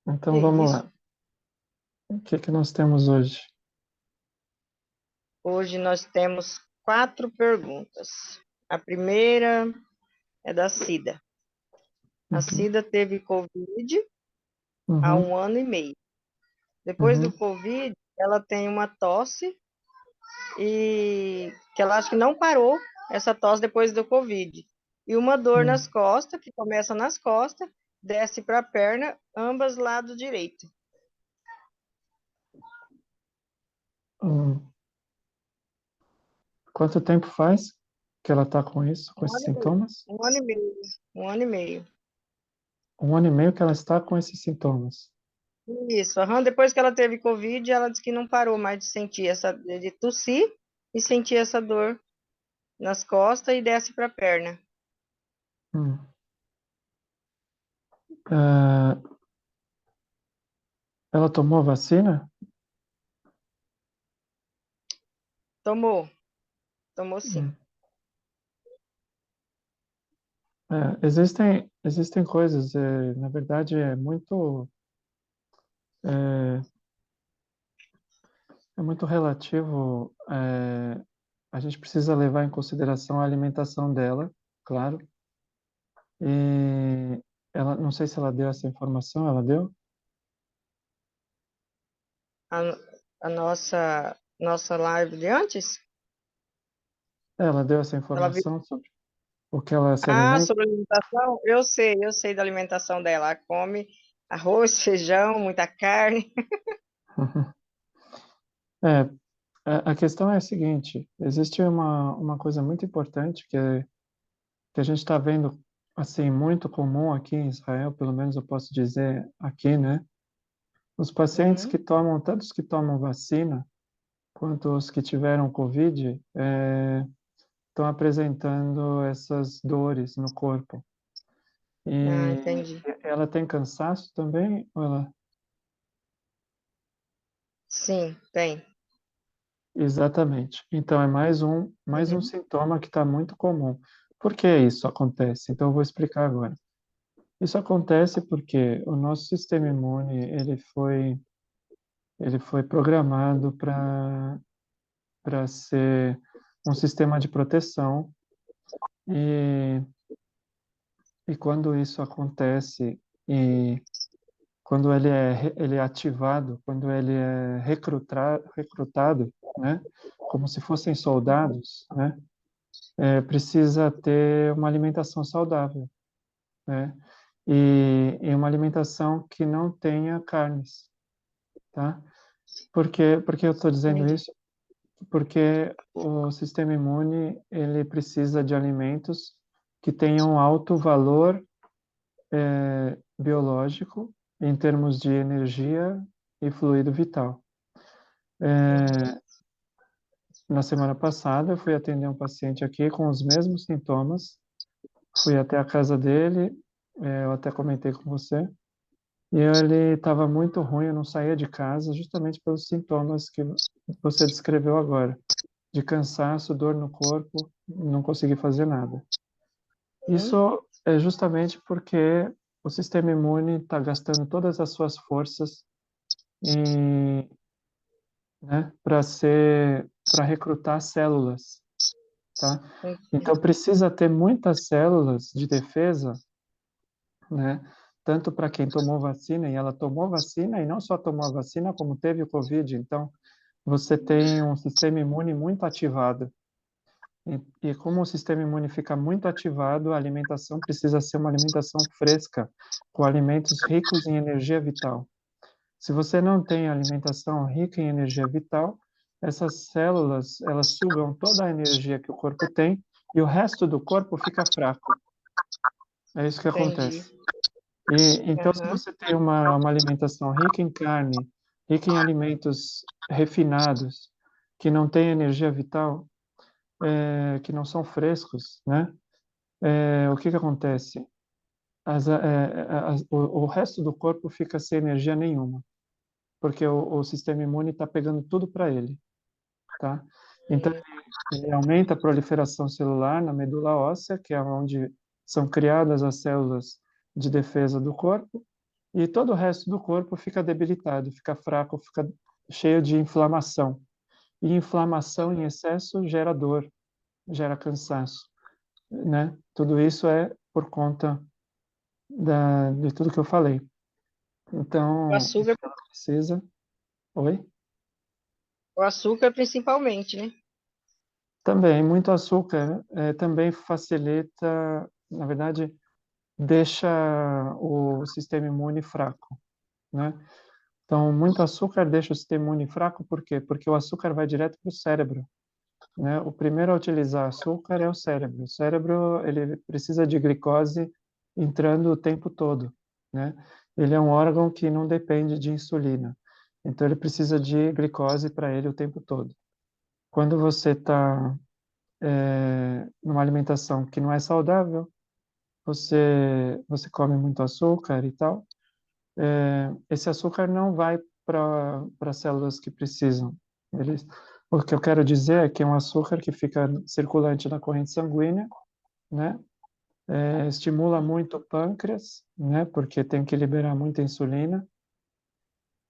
Então Que vamos isso? lá. O que que nós temos hoje? Hoje nós temos 4 perguntas. A primeira é da Cida. A Uhum, Cida teve Covid há uhum, 1 ano e meio. Depois do uhum, Covid, ela tem uma tosse e que ela acha que não parou essa tosse depois do Covid. E uma dor nas uhum, costas, que começa nas costas, desce para a perna, ambas lado direito. uhum. Quanto tempo faz que ela está com isso, com Um esses ano e meio. sintomas? 1 ano e meio. 1 ano e meio. 1 ano e meio que ela está com esses sintomas. Isso, aham. Depois que ela teve Covid, ela disse que não parou mais de sentir de tossir e sentir essa dor nas costas e desce para a perna. Hum. Ah, ela tomou vacina? Tomou, tomou sim. Hum. Existem coisas, na verdade é, é muito relativo. A gente precisa levar em consideração a alimentação dela, claro. E ela, não sei se ela deu essa informação, ela deu? A, a nossa live de antes, Ela deu essa ela viu. informação sobre o que ela se Ah, alimenta? sobre a alimentação? Eu sei da alimentação dela. Ela come arroz, feijão, muita carne. É, a questão é a seguinte: existe uma coisa muito importante que a gente está vendo assim muito comum aqui em Israel, pelo menos eu posso dizer aqui, né? Os pacientes Uhum. que tomam, tanto os que tomam vacina quanto os que tiveram Covid, estão apresentando essas dores no corpo. Ah, E entendi. ela tem cansaço também? Ou ela... Sim, tem. Exatamente. Então, é mais um Uhum. sintoma que está muito comum. Por que isso acontece? Então, eu vou explicar agora. Isso acontece porque o nosso sistema imune, ele foi programado para ser um sistema de proteção e, e quando isso acontece e quando ele é ativado, quando ele é recrutado, né, como se fossem soldados, né, precisa ter uma alimentação saudável, né, e uma alimentação que não tenha carnes, tá? Por que eu estou dizendo Entendi. isso? Porque o sistema imune ele precisa de alimentos que tenham alto valor biológico em termos de energia e fluido vital. É, na semana passada, eu fui atender um paciente aqui com os mesmos sintomas. Fui até a casa dele, eu até comentei com você, e ele estava muito ruim, eu não saía de casa, justamente pelos sintomas que você descreveu agora, de cansaço, dor no corpo, não conseguir fazer nada. Uhum. Isso é justamente porque o sistema imune está gastando todas as suas forças em, né, para recrutar células, tá? Então precisa ter muitas células de defesa, né? Tanto para quem tomou vacina, e ela tomou vacina, e não só tomou a vacina, como teve o Covid. Então, você tem um sistema imune muito ativado. E como o sistema imune fica muito ativado, a alimentação precisa ser uma alimentação fresca, com alimentos ricos em energia vital. Se você não tem alimentação rica em energia vital, essas células, elas sugam toda a energia que o corpo tem e o resto do corpo fica fraco. É isso que Entendi. acontece. E então, se Aham. você tem uma alimentação rica em carne, rica em alimentos refinados, que não têm energia vital, que não são frescos, né? O que que acontece? O resto do corpo fica sem energia nenhuma, porque o sistema imune está pegando tudo para ele, tá? Então, ele aumenta a proliferação celular na medula óssea, que é onde são criadas as células de defesa do corpo, e todo o resto do corpo fica debilitado, fica fraco, fica cheio de inflamação. E inflamação em excesso gera dor, gera cansaço, né? Tudo isso é por conta de tudo que eu falei. O Então, o açúcar, que ela precisa... Oi? o açúcar principalmente, né? Também, muito açúcar também facilita, na verdade, deixa o sistema imune fraco, né? Então, muito açúcar deixa o sistema imune fraco, por quê? Porque o açúcar vai direto para o cérebro, né? O primeiro a utilizar açúcar é o cérebro. O cérebro, ele precisa de glicose entrando o tempo todo, né? Ele é um órgão que não depende de insulina. Então, ele precisa de glicose para ele o tempo todo. Quando você está numa alimentação que não é saudável, você come muito açúcar e tal, esse açúcar não vai para as células que precisam. Eles, o que eu quero dizer é que é um açúcar que fica circulante na corrente sanguínea, né? Estimula muito o pâncreas, né? Porque tem que liberar muita insulina.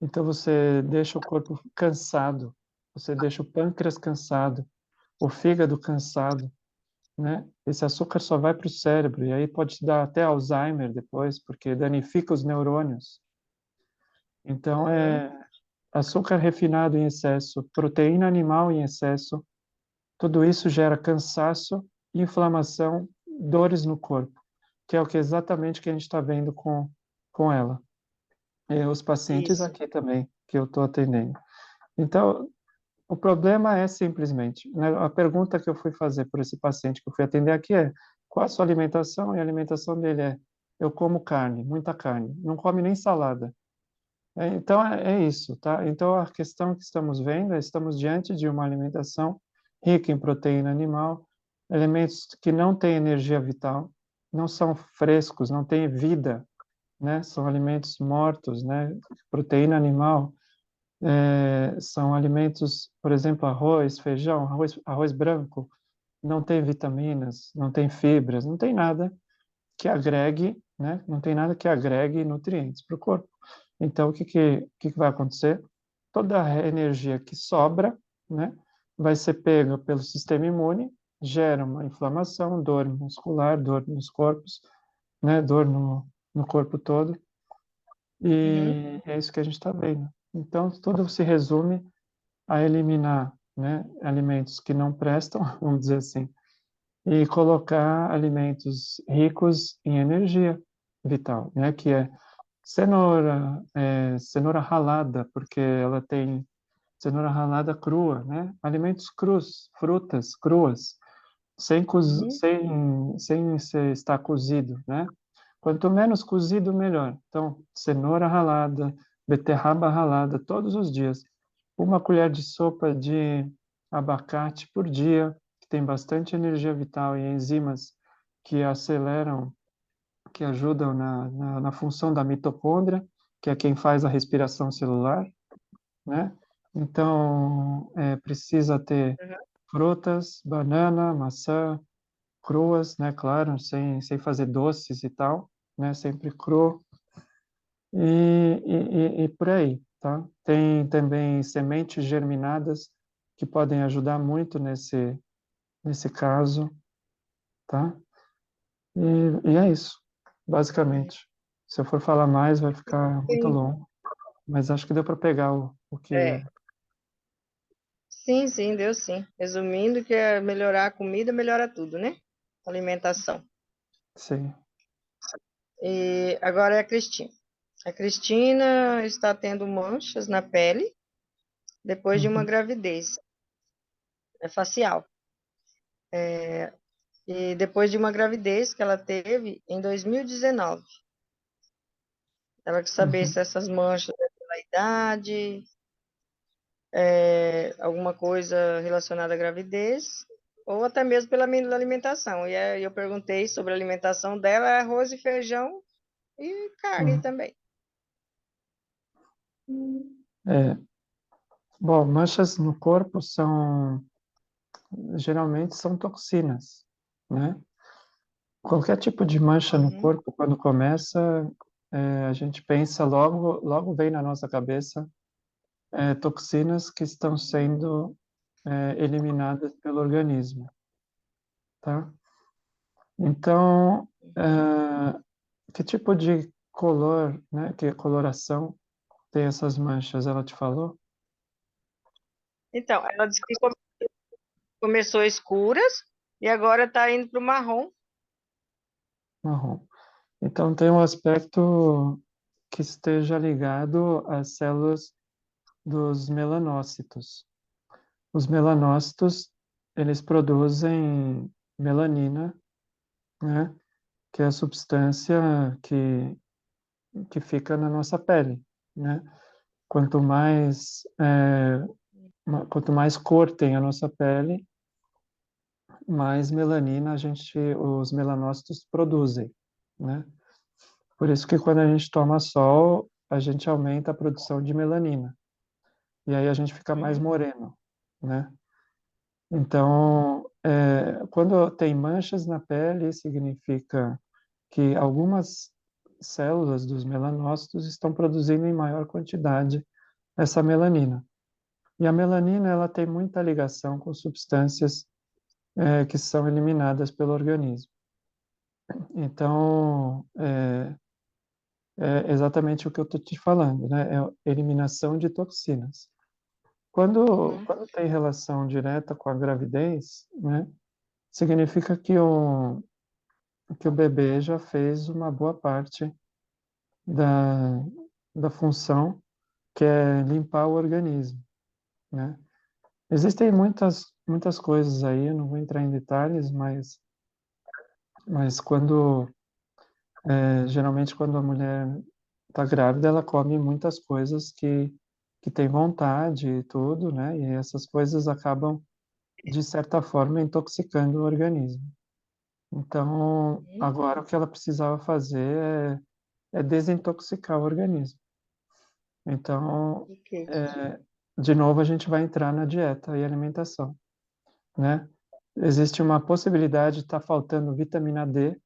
Então você deixa o corpo cansado, você deixa o pâncreas cansado, o fígado cansado, né? Esse açúcar só vai para o cérebro e aí pode te dar até Alzheimer depois, porque danifica os neurônios. Então, Uhum. açúcar refinado em excesso, proteína animal em excesso, tudo isso gera cansaço, inflamação, dores no corpo, que é o que exatamente que a gente está vendo com ela. E os pacientes Isso. aqui também, que eu estou atendendo. Então, o problema é simplesmente, né, a pergunta que eu fui fazer por esse paciente que eu fui atender aqui é: qual a sua alimentação? E a alimentação dele é: eu como carne, muita carne, não come nem salada. Então é isso, tá? Então a questão que estamos vendo é: estamos diante de uma alimentação rica em proteína animal, elementos que não têm energia vital, não são frescos, não têm vida, né? São alimentos mortos, né? Proteína animal são alimentos, por exemplo, arroz, feijão, arroz branco, não tem vitaminas, não tem fibras, não tem nada que agregue, né? Não tem nada que agregue nutrientes para o corpo. Então, o que vai acontecer? Toda a energia que sobra, né, vai ser pega pelo sistema imune, gera uma inflamação, dor muscular, dor nos corpos, né, dor no corpo todo, Uhum. e é isso que a gente está vendo. Então, tudo se resume a eliminar, né, alimentos que não prestam, vamos dizer assim, e colocar alimentos ricos em energia vital, né, que é cenoura, cenoura ralada, porque ela tem cenoura ralada crua, né, alimentos crus, frutas cruas, Uhum. sem estar cozido, né? Quanto menos cozido, melhor. Então, cenoura ralada, beterraba ralada, todos os dias. Uma colher de sopa de abacate por dia, que tem bastante energia vital e enzimas que aceleram, que ajudam na função da mitocôndria, que é quem faz a respiração celular, né? Então, precisa ter Uhum. frutas, banana, maçã, cruas, né, claro, sem fazer doces e tal, né, sempre cru, e por aí, tá? Tem também sementes germinadas que podem ajudar muito nesse caso, tá? E é isso, basicamente. Se eu for falar mais, vai ficar muito Sim, longo, mas acho que deu para pegar o que é. é. Sim, sim, deu sim. Resumindo, que é melhorar a comida, melhora tudo, né? Alimentação. Sim. E agora é a Cristina. A Cristina está tendo manchas na pele depois de uma Uhum. gravidez, é facial. E depois de uma gravidez que ela teve em 2019. Ela quer saber Uhum. se essas manchas é pela idade, alguma coisa relacionada à gravidez, ou até mesmo pela alimentação. E aí eu perguntei sobre a alimentação dela, é arroz e feijão e carne Uhum. também. É, bom, manchas no corpo geralmente são toxinas, né? Qualquer tipo de mancha no Uhum. corpo, quando começa, a gente pensa logo vem na nossa cabeça toxinas que estão sendo eliminadas pelo organismo, tá? Então, que tipo de color, né, que coloração tem essas manchas? Ela te falou? Então, ela disse que começou escuras e agora está indo para o marrom. Marrom. Então, tem um aspecto que esteja ligado às células dos melanócitos. Os melanócitos, eles produzem melanina, né, que é a substância que fica na nossa pele, né? Quanto mais, quanto mais cor tem a nossa pele, mais melanina os melanócitos produzem, né? Por isso que quando a gente toma sol, a gente aumenta a produção de melanina. E aí a gente fica mais Uhum. moreno, né? Então, quando tem manchas na pele, significa que algumas células dos melanócitos estão produzindo em maior quantidade essa melanina. E a melanina, ela tem muita ligação com substâncias que são eliminadas pelo organismo. Então, é exatamente o que eu estou te falando, né? É a eliminação de toxinas. Uhum. Quando tem relação direta com a gravidez, né, significa que o bebê já fez uma boa parte da, da função, que é limpar o organismo, né? Existem muitas coisas aí, eu não vou entrar em detalhes, mas geralmente quando a mulher está grávida, ela come muitas coisas que tem vontade e tudo, né? E essas coisas acabam, de certa forma, intoxicando o organismo. Então, Uhum. agora o que ela precisava fazer é desintoxicar o organismo. Então, Ok. de novo, a gente vai entrar na dieta e alimentação, né? Existe uma possibilidade de estar faltando vitamina D,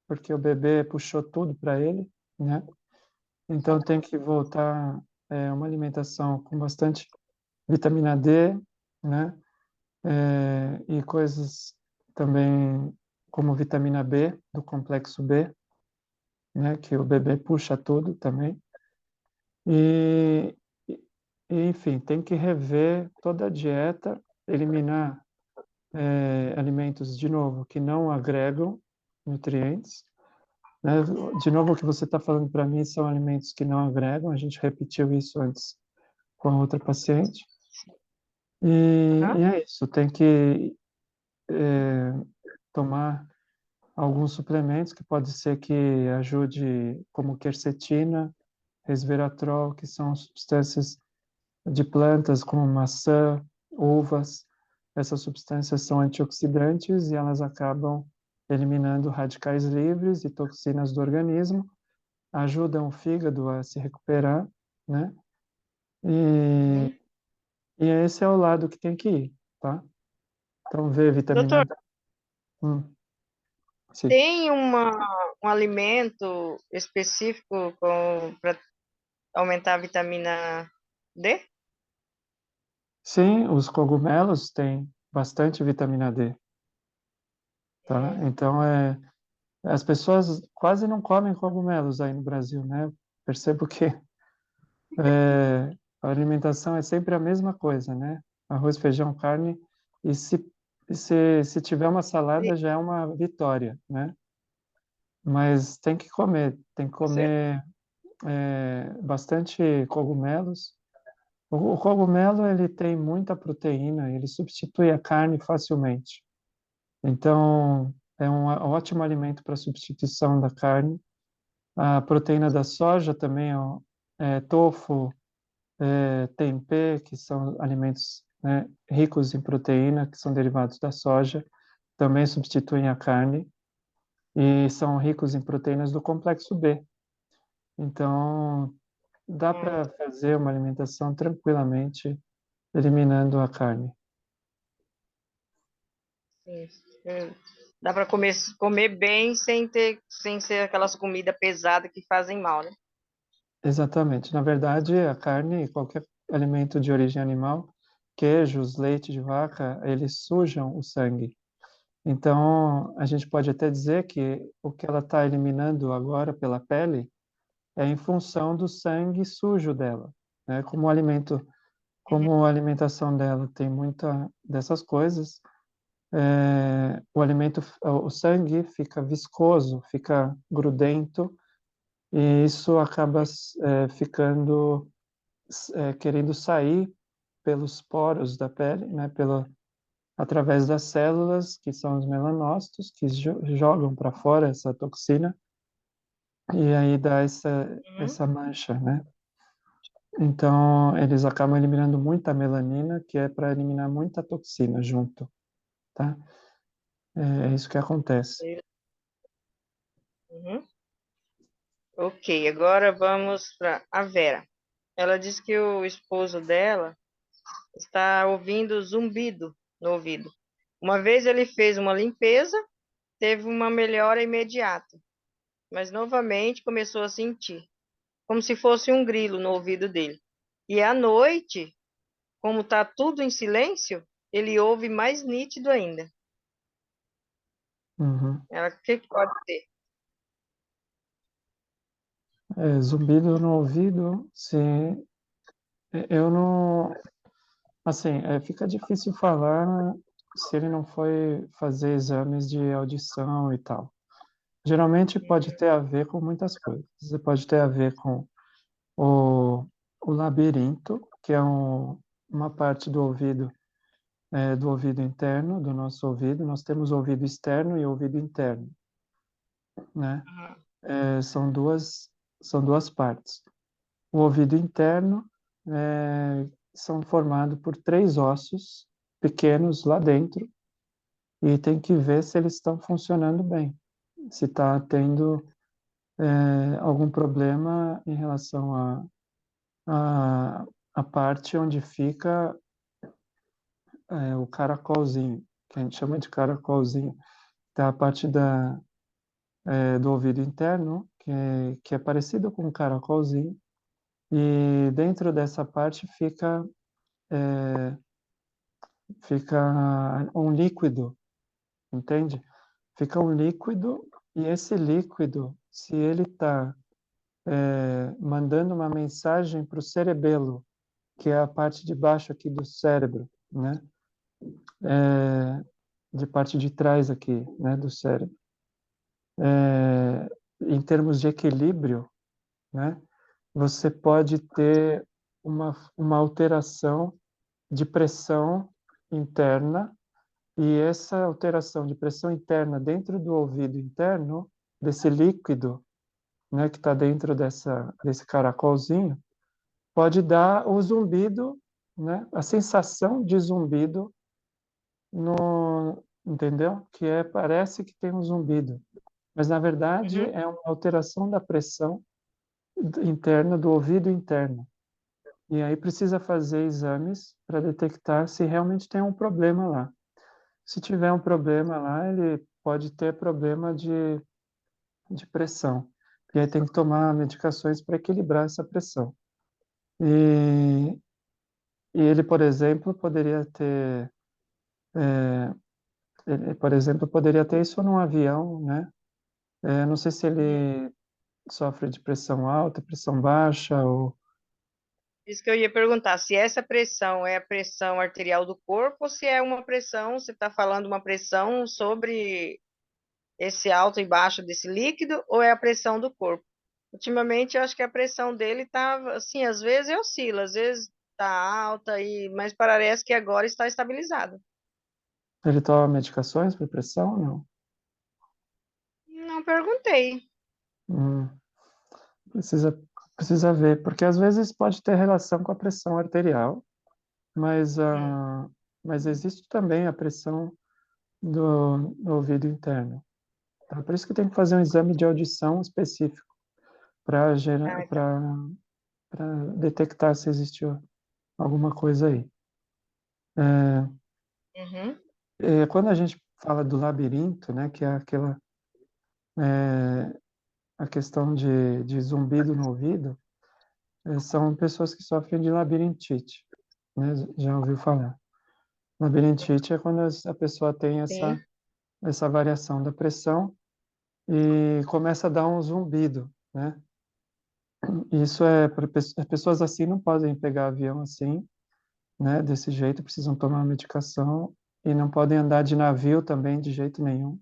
porque o bebê puxou tudo para ele, né? Então, tem que voltar uma alimentação com bastante vitamina D, né? E coisas também como vitamina B, do complexo B, né? Que o bebê puxa tudo também. E, enfim, tem que rever toda a dieta, eliminar alimentos, de novo, que não agregam nutrientes, né? De novo, o que você está falando para mim são alimentos que não agregam, a gente repetiu isso antes com a outra paciente. E Aham. é isso, tem que tomar alguns suplementos que pode ser que ajude, como quercetina, resveratrol, que são substâncias de plantas como maçã, uvas. Essas substâncias são antioxidantes e elas acabam eliminando radicais livres e toxinas do organismo, ajudam o fígado a se recuperar, né? E, Uhum. e esse é o lado que tem que ir, tá? Então, vê vitamina Doutor, D. Sim. tem um alimento específico para aumentar a vitamina D? Sim, os cogumelos têm bastante vitamina D, tá? Hum. Então, as pessoas quase não comem cogumelos aí no Brasil, né? Percebo que a alimentação é sempre a mesma coisa, né? Arroz, feijão, carne, e se tiver uma Sim, salada já é uma vitória, né? Mas tem que com certeza. comer bastante cogumelos. O cogumelo, ele tem muita proteína, ele substitui a carne facilmente. Então, é um ótimo alimento para substituição da carne. A proteína da soja também, ó, tofu, tempê, que são alimentos, né, ricos em proteína, que são derivados da soja, também substituem a carne e são ricos em proteínas do complexo B. Então, dá Hum, para fazer uma alimentação tranquilamente eliminando a carne. sim. Hum. Dá para comer bem sem ser aquelas comidas pesadas que fazem mal, né? Exatamente. Na verdade, a carne e qualquer alimento de origem animal, queijos, leite de vaca, eles sujam o sangue. Então, a gente pode até dizer que o que ela está eliminando agora pela pele é em função do sangue sujo dela, né? Como a alimentação dela tem muita dessas coisas, o sangue fica viscoso, fica grudento, e isso acaba ficando, querendo sair pelos poros da pele, né? Através das células, que são os melanócitos, que jogam para fora essa toxina, e aí dá Uhum. essa mancha, né? Então, eles acabam eliminando muita melanina, que é para eliminar muita toxina junto, tá? É isso que acontece. Uhum. Ok, agora vamos para a Vera. Ela disse que o esposo dela está ouvindo zumbido no ouvido. Uma vez ele fez uma limpeza, teve uma melhora imediata, mas novamente começou a sentir, como se fosse um grilo no ouvido dele. E à noite, como está tudo em silêncio, ele ouve mais nítido ainda. Uhum. Ela, o que que pode ser? Zumbido no ouvido, se eu não, assim, fica difícil falar se ele não foi fazer exames de audição e tal. Geralmente pode ter a ver com muitas coisas. Você pode ter a ver com o, o labirinto, que é uma parte do ouvido interno, do nosso ouvido. Nós temos ouvido externo e ouvido interno, né? Uhum. São duas partes. O ouvido interno são formados por três ossos pequenos lá dentro e tem que ver se eles estão funcionando bem, se está tendo algum problema em relação a, a parte onde fica o caracolzinho, que a gente chama de caracolzinho, tá a parte do ouvido interno, que é parecido com um caracolzinho, e dentro dessa parte fica um líquido, entende? Fica um líquido, e esse líquido, se ele está mandando uma mensagem para o cerebelo, que é a parte de baixo aqui do cérebro, né? De parte de trás aqui, né, do cérebro. Em termos de equilíbrio, né, você pode ter uma alteração de pressão interna, e essa alteração de pressão interna dentro do ouvido interno, desse líquido, né, que está dentro desse caracolzinho, pode dar o zumbido, né, a sensação de zumbido entendeu? Parece que tem um zumbido, mas na verdade Uhum. é uma alteração da pressão interna do ouvido interno. E aí precisa fazer exames para detectar se realmente tem um problema lá. Se tiver um problema lá, ele pode ter problema de pressão. E aí tem que tomar medicações para equilibrar essa pressão. E, e ele, por exemplo, poderia ter, isso num avião, né? Não sei se ele sofre de pressão alta, pressão baixa, ou Isso que eu ia perguntar, se essa pressão é a pressão arterial do corpo ou se é uma pressão, você está falando uma pressão sobre esse alto e baixo desse líquido ou é a pressão do corpo? Ultimamente, eu acho que a pressão dele está, assim, às vezes oscila, às vezes está alta, mas parece que agora está estabilizada. ele toma medicações para pressão, não? Não perguntei. Hum, precisa, precisa ver, porque às vezes pode ter relação com a pressão arterial, mas, Hum. mas existe também a pressão do ouvido interno. Tá? Por isso que tem que fazer um exame de audição específico para Ah, tá. detectar se existiu alguma coisa aí. Uhum. Quando a gente fala do labirinto, né, que é aquela a questão de zumbido no ouvido, são pessoas que sofrem de labirintite, né? Já ouviu falar? Labirintite é quando a pessoa tem Sim. essa variação da pressão e começa a dar um zumbido, né? Isso é para pessoas assim não podem pegar avião assim, né? Desse jeito, precisam tomar medicação e não podem andar de navio também de jeito nenhum.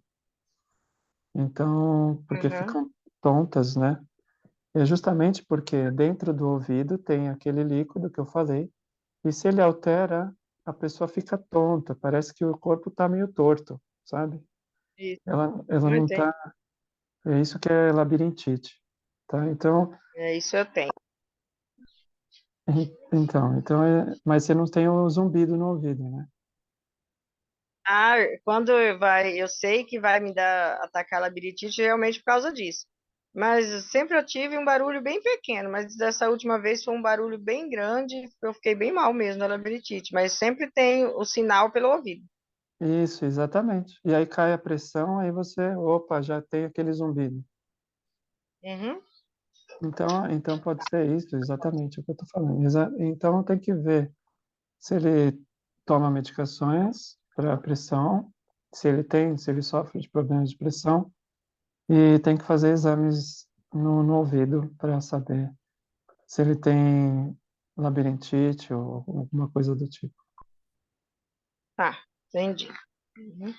Então, porque Uhum. ficam tontas, né? É justamente porque dentro do ouvido tem aquele líquido que eu falei, e se ele altera, a pessoa fica tonta, parece que o corpo está meio torto, sabe? Isso. Ela Não não entendi. está. É isso que é labirintite, tá? Então, É, isso eu tenho. mas você não tem o zumbido no ouvido, né? Ah, quando vai, eu sei que vai me dar atacar labirintite realmente por causa disso. Mas sempre eu tive um barulho bem pequeno, mas dessa última vez foi um barulho bem grande, eu fiquei bem mal mesmo na labirintite, mas sempre tem o sinal pelo ouvido. Isso, exatamente. E aí cai a pressão, aí você, opa, já tem aquele zumbido. Uhum, Então pode ser isso, exatamente o que eu estou falando. Então tem que ver se ele toma medicações para pressão, se ele sofre de problemas de pressão, e tem que fazer exames no ouvido para saber se ele tem labirintite ou alguma coisa do tipo. tá, entendi. Uhum.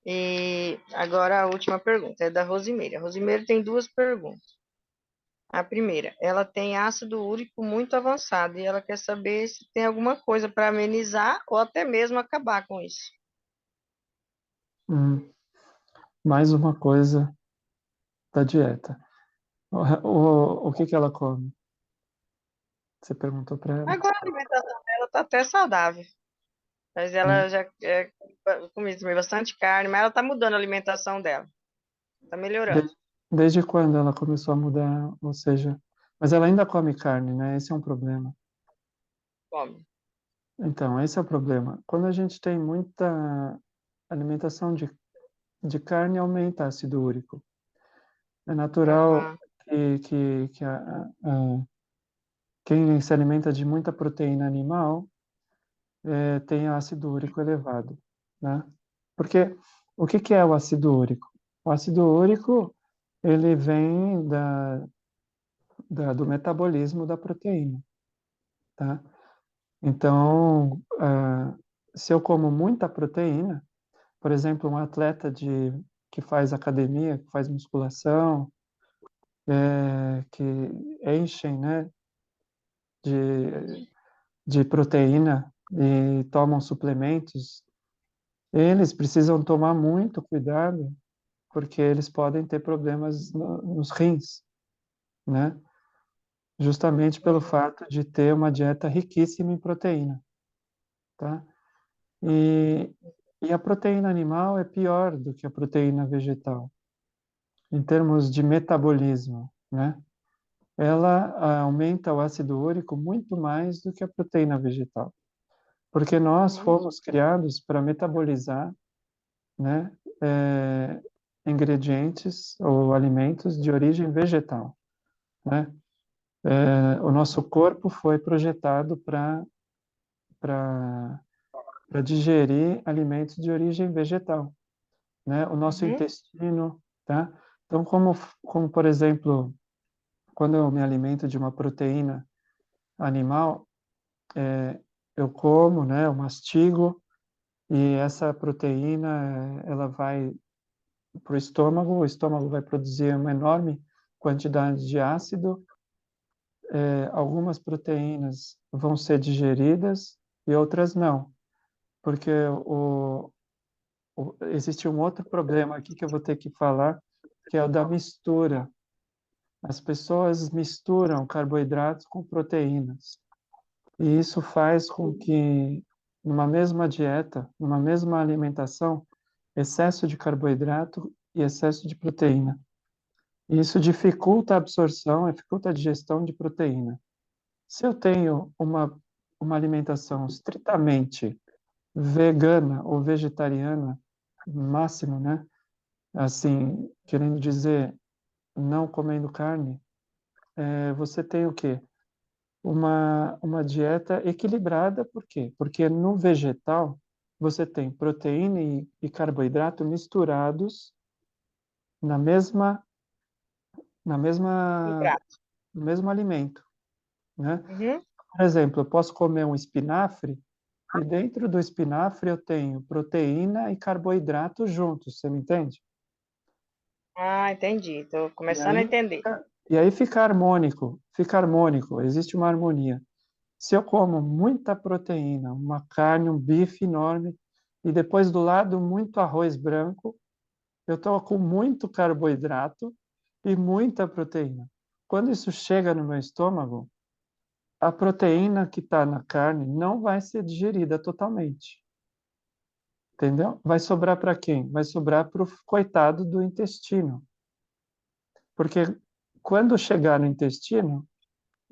E agora a última pergunta é da Rosimeire. A Rosimeire tem duas perguntas. A primeira, ela tem ácido úrico muito avançado e ela quer saber se tem alguma coisa para amenizar ou até mesmo acabar com isso. Hum, Mais uma coisa da dieta. O que que ela come? Você perguntou para ela? Agora a alimentação dela tá até saudável, mas Hum. ela já come também bastante carne, mas ela tá mudando a alimentação dela, tá melhorando. Desde quando ela começou a mudar? Ou seja, mas ela ainda come carne, né? Esse é um problema. Come. Então, esse é o problema. Quando a gente tem muita alimentação de carne, aumenta ácido úrico. É natural Aham. que quem se alimenta de muita proteína animal tenha ácido úrico elevado, né? Porque o que que é o ácido úrico? O ácido úrico, ele vem do metabolismo da proteína, tá? Então, se eu como muita proteína, por exemplo, um atleta que faz academia, que faz musculação, que enchem, né, de proteína e tomam suplementos, eles precisam tomar muito cuidado, porque eles podem ter problemas nos rins, né? Justamente pelo Uhum. fato de ter uma dieta riquíssima em proteína, tá? E, e a proteína animal é pior do que a proteína vegetal, em termos de metabolismo, né? Ela aumenta o ácido úrico muito mais do que a proteína vegetal, porque nós Uhum. fomos criados para metabolizar, né, ingredientes ou alimentos de origem vegetal, né? O nosso corpo foi projetado para digerir alimentos de origem vegetal, né? O nosso Uhum. intestino, tá? Então, como por exemplo, quando eu me alimento de uma proteína animal, eu como, né? Eu mastigo e essa proteína ela vai para o estômago vai produzir uma enorme quantidade de ácido. Algumas proteínas vão ser digeridas e outras não, porque existe um outro problema aqui que eu vou ter que falar, que é o da mistura. As pessoas misturam carboidratos com proteínas. E isso faz com que, numa mesma dieta, numa mesma alimentação, excesso de carboidrato e excesso de proteína. E isso dificulta a absorção, dificulta a digestão de proteína. Se eu tenho uma alimentação estritamente vegana ou vegetariana, máximo, né? Assim, querendo dizer, não comendo carne, você tem o quê? Uma dieta equilibrada, por quê? Porque no vegetal você tem proteína e carboidrato misturados na mesma, na No mesma, prato. no mesmo alimento, né? Uhum. Por exemplo, eu posso comer um espinafre e dentro do espinafre eu tenho proteína e carboidrato juntos, você me entende? Ah, entendi. Estou E começando a aí, entender. e aí fica harmônico, existe uma harmonia. Se eu como muita proteína, uma carne, um bife enorme, e depois do lado muito arroz branco, eu estou com muito carboidrato e muita proteína. Quando isso chega no meu estômago, a proteína que está na carne não vai ser digerida totalmente, entendeu? Vai sobrar para quem? Vai sobrar para o coitado do intestino, porque quando chegar no intestino,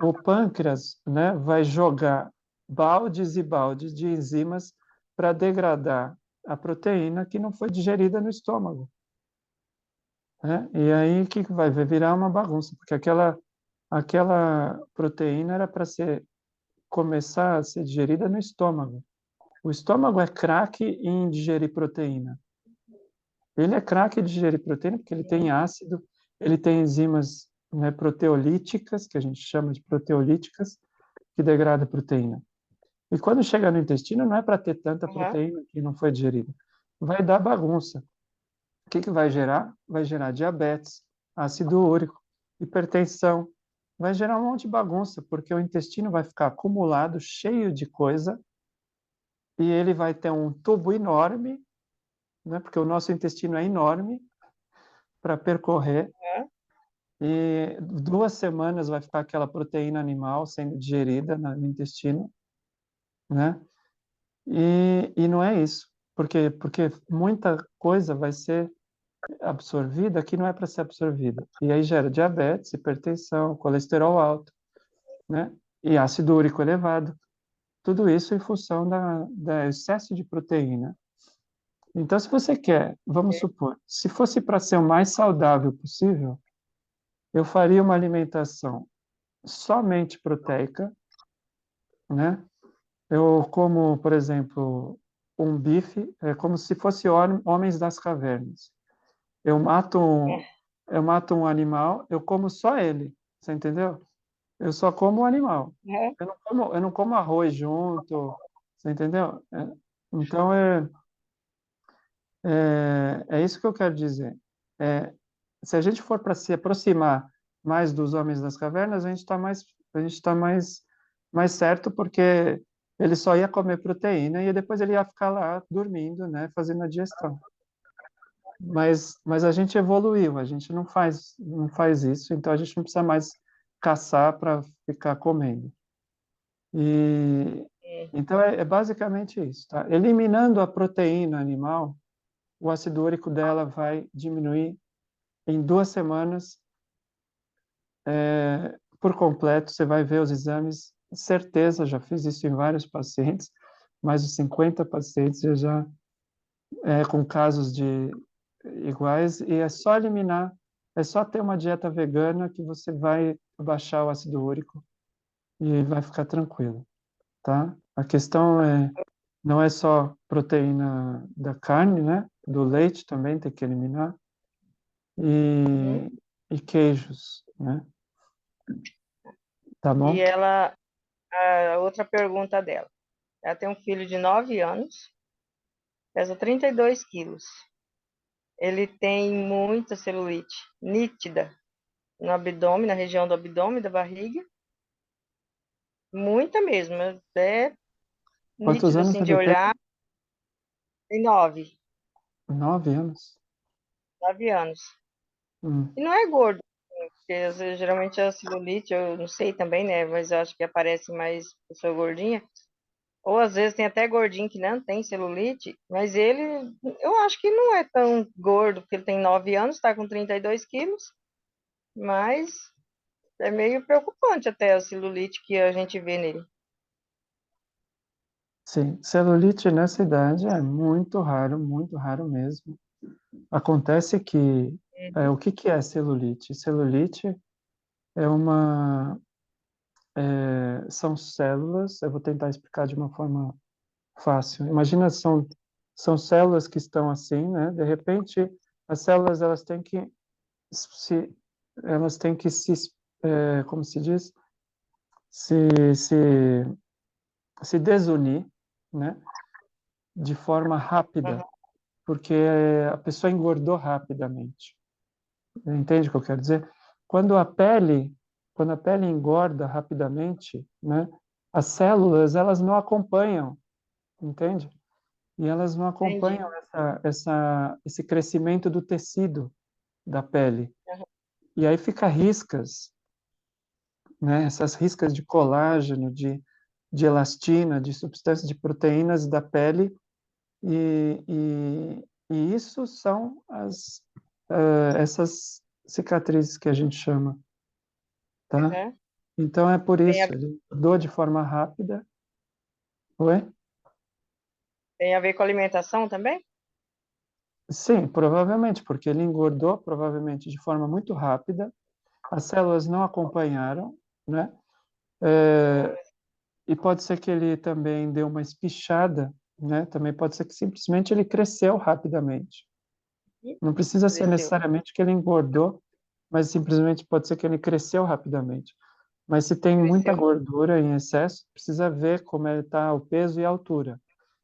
o pâncreas, né, vai jogar baldes e baldes de enzimas para degradar a proteína que não foi digerida no estômago, né? E aí o que vai virar uma bagunça, porque aquela proteína era para ser começar a ser digerida no estômago. O estômago é craque em digerir proteína. Ele é craque em digerir proteína porque ele tem ácido, ele tem enzimas, né, proteolíticas, que a gente chama de proteolíticas, que degrada a proteína. E quando chega no intestino, não é para ter tanta Aham. proteína que não foi digerida. Vai dar bagunça. O que vai gerar? Vai gerar diabetes, ácido úrico, hipertensão. Vai gerar um monte de bagunça, porque o intestino vai ficar acumulado, cheio de coisa, e ele vai ter um tubo enorme, né, porque o nosso intestino é enorme para percorrer, Aham. e 2 semanas vai ficar aquela proteína animal sendo digerida no intestino, né? E não é isso. Por quê? Porque muita coisa vai ser absorvida que não é para ser absorvida. E aí gera diabetes, hipertensão, colesterol alto, né? E ácido úrico elevado. Tudo isso em função da excesso de proteína. Então, se você quer, vamos supor, se fosse para ser o mais saudável possível, eu faria uma alimentação somente proteica, né? Eu como, por exemplo, um bife, é como se fosse homens das cavernas. Eu mato um, eu mato um animal, eu como só ele, você entendeu? Eu só como o animal. Aham. Eu não como arroz junto, você entendeu? Então é isso que eu quero dizer. É, se a gente for para se aproximar mais dos homens das cavernas, a gente tá mais certo, porque ele só ia comer proteína e depois ele ia ficar lá dormindo, né, fazendo a digestão. Mas a gente evoluiu, a gente não faz isso, então a gente não precisa mais caçar para ficar comendo. E É. então é basicamente isso, tá? Eliminando a proteína animal, o ácido úrico dela vai diminuir em 2 semanas, por completo. Você vai ver os exames, certeza, já fiz isso em vários pacientes, mais de 50 pacientes já com casos de iguais, e é só eliminar, é só ter uma dieta vegana que você vai baixar o ácido úrico e vai ficar tranquilo, tá? A questão não é só proteína da carne, né? Do leite também tem que eliminar, Uhum. e queijos, né? Tá E bom? ela, a outra pergunta dela. Ela tem um filho de 9 anos, pesa 32 quilos. Ele tem muita celulite nítida no abdômen, na região do abdômen, da barriga. Muita mesmo. É Quantos nítida, anos assim, de ele tem? olhar. Tem 9, 9 anos. 9 anos. Hum. E não é gordo, porque geralmente a celulite, eu não sei também, né? Mas eu acho que aparece mais pessoa gordinha. Ou às vezes tem até gordinho que não tem celulite, mas ele, eu acho que não é tão gordo, porque ele tem 9 anos, está com 32 quilos, mas é meio preocupante até a celulite que a gente vê nele. Sim, celulite nessa idade é muito raro mesmo. Acontece que, Uhum. o que que é celulite? Celulite é são células, eu vou tentar explicar de uma forma fácil. Imagina, são células que estão assim, né? De repente, as células, se, elas têm que como se diz? Se, se, se desunir, né? De forma rápida, Aham. porque a pessoa engordou rapidamente. Entende o que eu quero dizer? Quando a pele, quando a pele engorda rapidamente, né? As células, elas não acompanham, entende? E elas não Entendi. acompanham esse crescimento do tecido da pele. Aham. E aí fica riscas, né? Essas riscas de colágeno, de elastina, de substâncias, de proteínas da pele, e isso são essas cicatrizes que a gente chama, tá? Aham. Então é por Tem a, isso, ele dou de forma rápida. Oi? tem a ver com alimentação também? Sim, provavelmente, porque ele engordou provavelmente de forma muito rápida, as células não acompanharam, né? Ah, E pode ser que ele também deu uma espichada, né? Também pode ser que simplesmente ele cresceu rapidamente. ih, Não precisa ser cresceu. necessariamente que ele engordou, mas simplesmente pode ser que ele cresceu rapidamente. Mas se tem muita Cresceu. gordura em excesso, precisa ver como está o peso e a altura.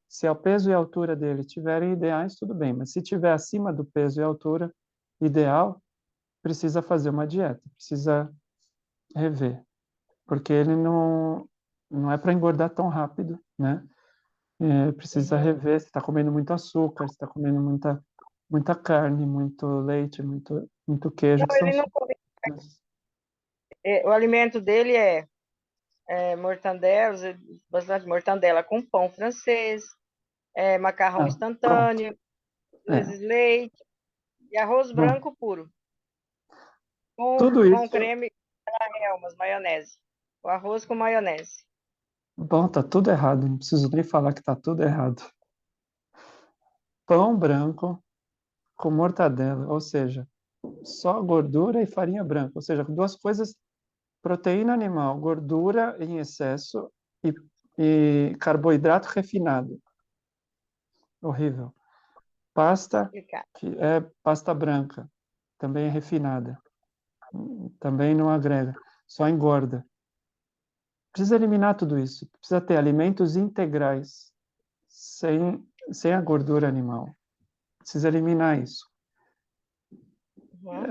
Se o peso e a altura dele estiverem ideais, tudo bem, mas se estiver acima do peso e altura ideal, precisa fazer uma dieta, precisa rever, porque ele não é para engordar tão rápido, né? Precisa Uhum. rever se está comendo muito açúcar, se está comendo muita carne, muito leite, muito queijo, Não, que são ele não come. substâncias. O alimento dele é mortandelas, bastante mortandela com pão francês, macarrão Ah, pronto. instantâneo, às É, vezes leite e arroz bom, branco puro, com, tudo com isso, creme, umas maionese. O arroz com maionese. bom, tá tudo errado, não preciso nem falar que tá tudo errado. Pão branco com mortadela, ou seja, só gordura e farinha branca, ou seja, duas coisas, proteína animal, gordura em excesso e, e carboidrato refinado. Horrível. Pasta, Complicado. que é pasta branca, também é refinada, também não agrega, só engorda. Precisa eliminar tudo isso, precisa ter alimentos integrais, sem a gordura animal. Precisa eliminar isso. Uhum.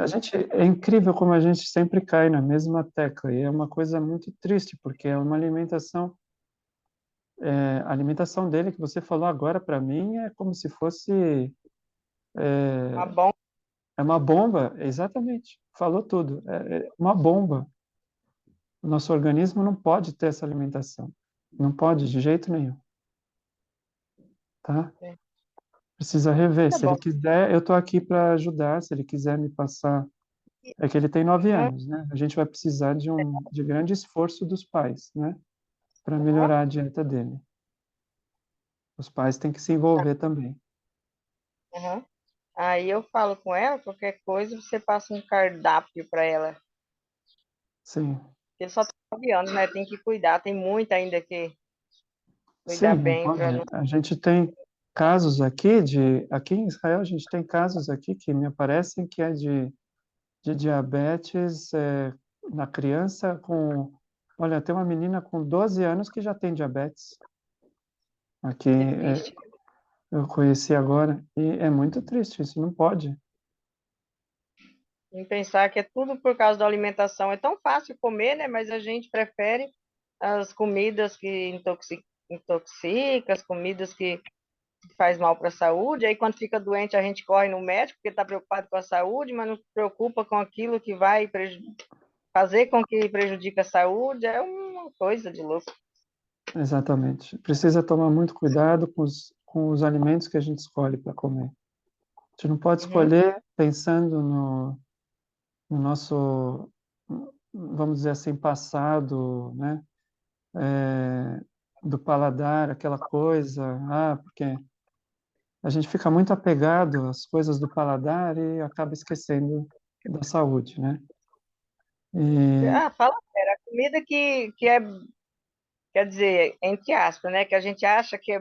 É incrível como a gente sempre cai na mesma tecla, e é uma coisa muito triste, porque é uma alimentação, a alimentação dele que você falou agora para mim é como se fosse, Uma bomba. é uma bomba, exatamente, falou tudo, é uma bomba. O nosso organismo não pode ter essa alimentação, não pode de jeito nenhum, tá? É. Precisa rever. Tá Se ele bom. quiser, eu estou aqui para ajudar. Se ele quiser me passar, é que ele tem 9 Uhum. anos, né? A gente vai precisar de grande esforço dos pais, né? Para Uhum. melhorar a dieta dele. Os pais têm que se Tá. envolver também. Uhum. Aí eu falo com ela, qualquer coisa, você passa um cardápio para ela. Sim, Ele só tem 9 anos, né? Tem que cuidar, tem muito ainda que cuidar sim, não bem para pode. não. A gente tem casos aqui em Israel, a gente tem casos aqui que me aparecem que é de diabetes na criança olha, tem uma menina com 12 anos que já tem diabetes. Aqui, É triste. eu conheci agora, e é muito triste, isso não pode. Em pensar que é tudo por causa da alimentação. É tão fácil comer, né? Mas a gente prefere as comidas que intoxica, as comidas que faz mal para a saúde. Aí quando fica doente a gente corre no médico porque está preocupado com a saúde, mas não se preocupa com aquilo que vai fazer com que prejudique a saúde. É uma coisa de louco. Exatamente. Precisa tomar muito cuidado com os alimentos que a gente escolhe para comer. A gente não pode Uhum. escolher pensando no nosso, vamos dizer assim, passado, né? do paladar, aquela coisa, porque a gente fica muito apegado às coisas do paladar e acaba esquecendo da saúde, né? E, Fala, Vera, a comida que é, quer dizer, entre aspas, né? Que a gente acha que,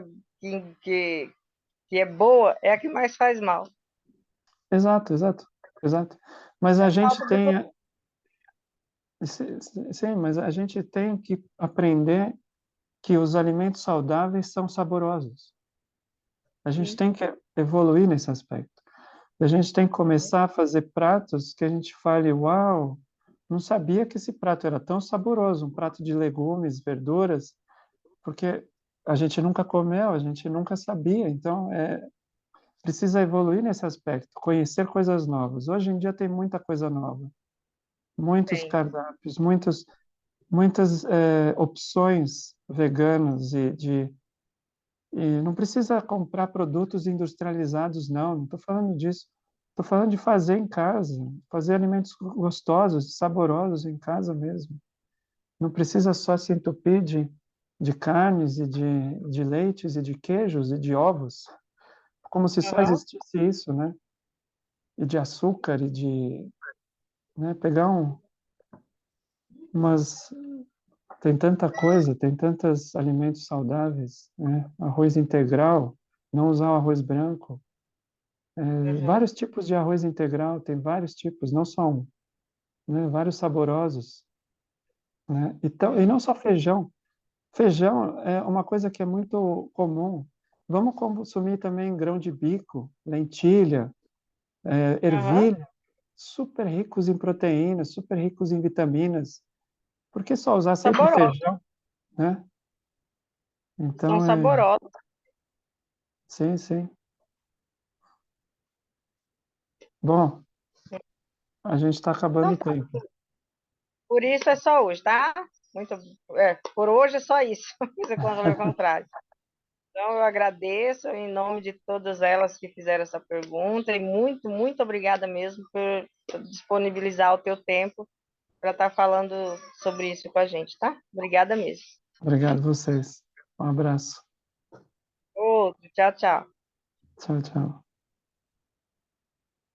que, que é boa, é a que mais faz mal. exato, exato, exato. Mas É a a gente falta do tem, sim, mas a gente tem que aprender que os alimentos saudáveis são saborosos. A gente nutriente. tem que evoluir nesse aspecto. A gente tem que começar a fazer pratos que a gente fale, uau, não sabia que esse prato era tão saboroso, um prato de legumes, verduras, porque a gente nunca comeu, a gente nunca sabia. Então, precisa evoluir nesse aspecto, conhecer coisas novas. Hoje em dia tem muita coisa nova, muitos Tem. cardápios, muitas opções veganas e não precisa comprar produtos industrializados, não estou falando disso. Estou falando de fazer em casa, fazer alimentos gostosos, saborosos em casa mesmo. Não precisa só se entupir de carnes e de leites e de queijos e de ovos, como se só Aham. existisse isso, né? E de açúcar e de, né? Pegar umas tem tanta coisa, tem tantos alimentos saudáveis, né? Arroz integral, não usar o arroz branco. Uhum. Vários tipos de arroz integral, tem vários tipos, não só um, né? Vários saborosos, né? Então, e não só feijão. Feijão é uma coisa que é muito comum. Vamos consumir também grão de bico, lentilha, Aham. ervilha, super ricos em proteínas, super ricos em vitaminas. Por que só usar sempre Saborosos. feijão, né? São Então, saborosos. sim, sim. Bom, a gente está acabando Então o tá. tempo. Por isso é só hoje, tá? Muito, por hoje é só isso. Isso é o contrário. Então, eu agradeço em nome de todas elas que fizeram essa pergunta e muito, muito obrigada mesmo por disponibilizar o teu tempo para estar falando sobre isso com a gente, tá? Obrigada mesmo. Obrigado a vocês. Um abraço. Outro, tchau, tchau. Tchau, tchau.